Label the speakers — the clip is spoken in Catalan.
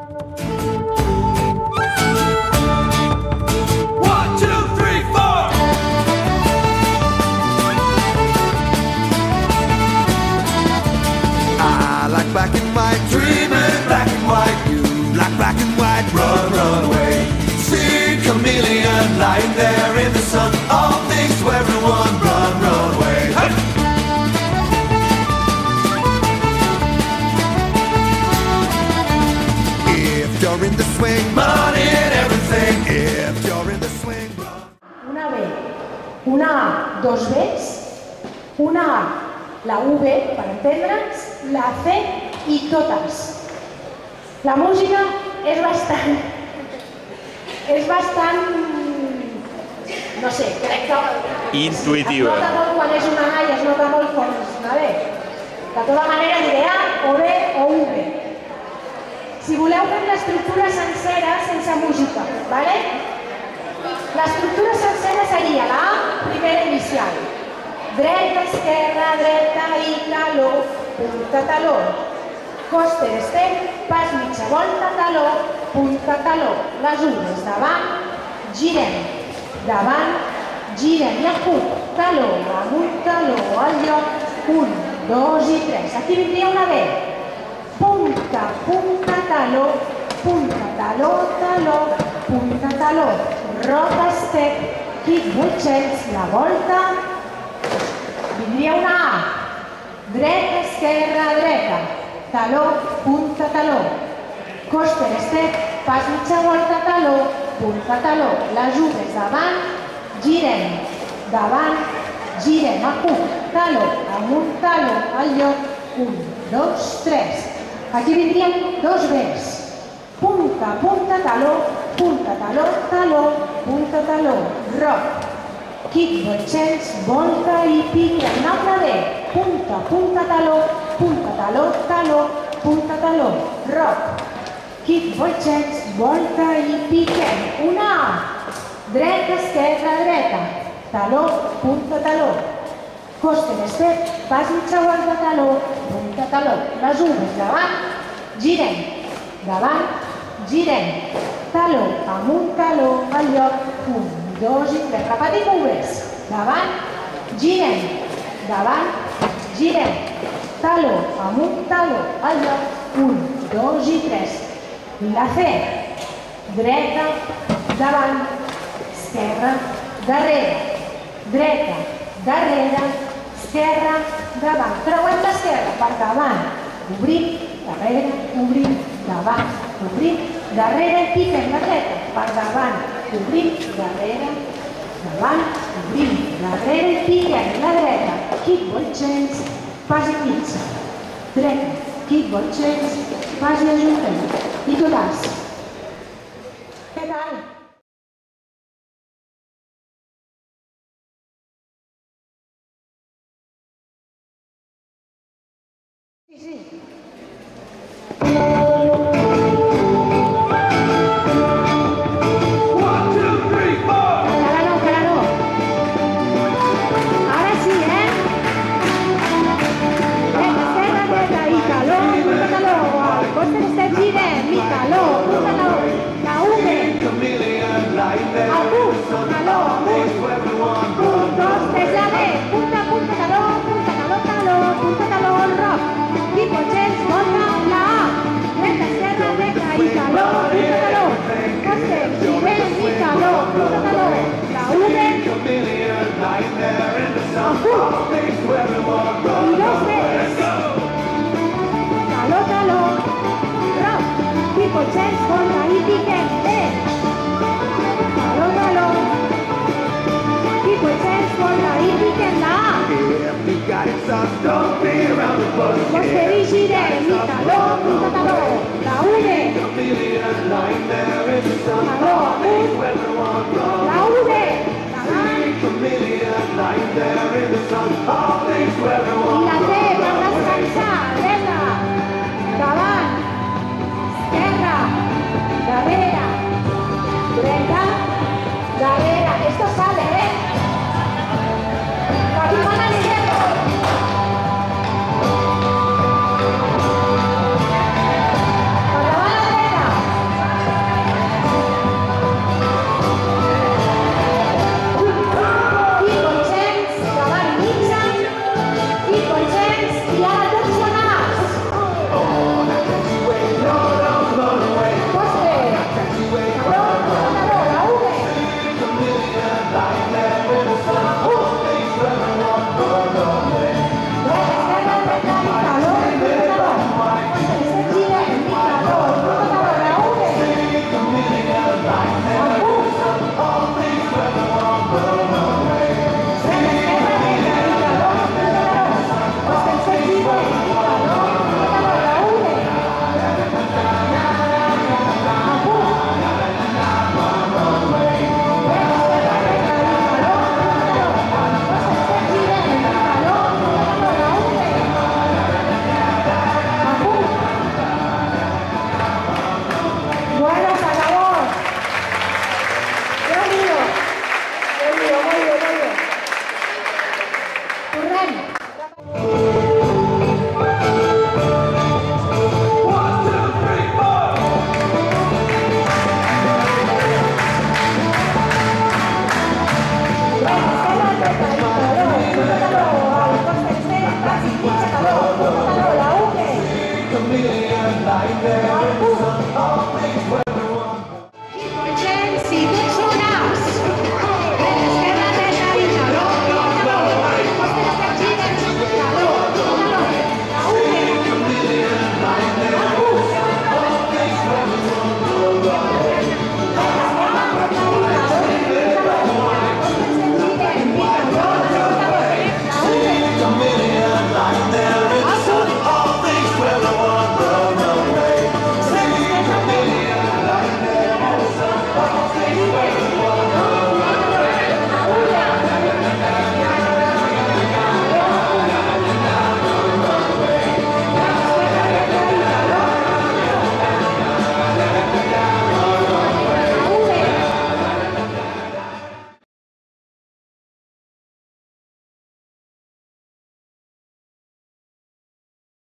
Speaker 1: Black and white, dreaming black and white. You like black and white, run, run away. See chameleon lying there in the sun. All things to everyone, run, run away. Hey! If you're in the swing, money and everything. If you're in the swing, run.
Speaker 2: Una B, una A, dos Bs, una A, la UB, per entendre'ns, la C i totes. La música és bastant, no sé, crec que
Speaker 3: intuïtiva.
Speaker 2: es nota molt quan és una A i es nota molt quan és una B. De tota manera diré A o B o UB. Si voleu fem l'estructura sencera sense música, ¿vale? L'estructura sencera seria la A, primera inicial. Dreta, esquerra, dreta i taló, punta, taló. Coster, step, pas mitja volta, taló, punta, taló. Les unes davant, girem, i amunt, taló, amunt, taló, al lloc, 1, 2 i 3. Aquí vindria una B. Punta, punta, taló, taló, punta, taló. Rota, step, kick, butxets, la volta. Vindria una A. Dreta, esquerra, dreta. Taló, punta, taló. Coster, step, pas mitja volta, taló, punta, taló. Les unes davant, girem, amunt, taló, al lloc, 1, 2, 3. Aquí vindrien dos Bs. Punta, punta, taló, taló, punta, taló. Rock. Kick, botxets, volta i pica. Una altra B. Punta, punta, taló, taló, punta, taló. Rock. Kick, botxets, volta i piquem. Una A. Dreta, esquerra, dreta. Taló, punta, taló. Coster, step, pas mitja volta, taló, punta, taló. Les unes davant, girem. Taló, amunt, taló, al lloc, 1, 2 i 3. Repetim UBs. Davant, girem. Taló, amunt, taló, al lloc, 1, 2 i 3. La C. Dreta, davant, esquerra, darrere. Dreta, darrere, esquerra, davant. Creuem l'esquerra per davant. Obrim, darrere, obrim, davant, obrim, darrere i piquem la dreta. Per davant, obrim, darrere, davant, obrim, darrere i piquem la dreta. Kick, botxets, pas i mitja. Dreta, kick, botxets, pas i ajuntem. I totals. Què tal? Sí. Don't be around the bush.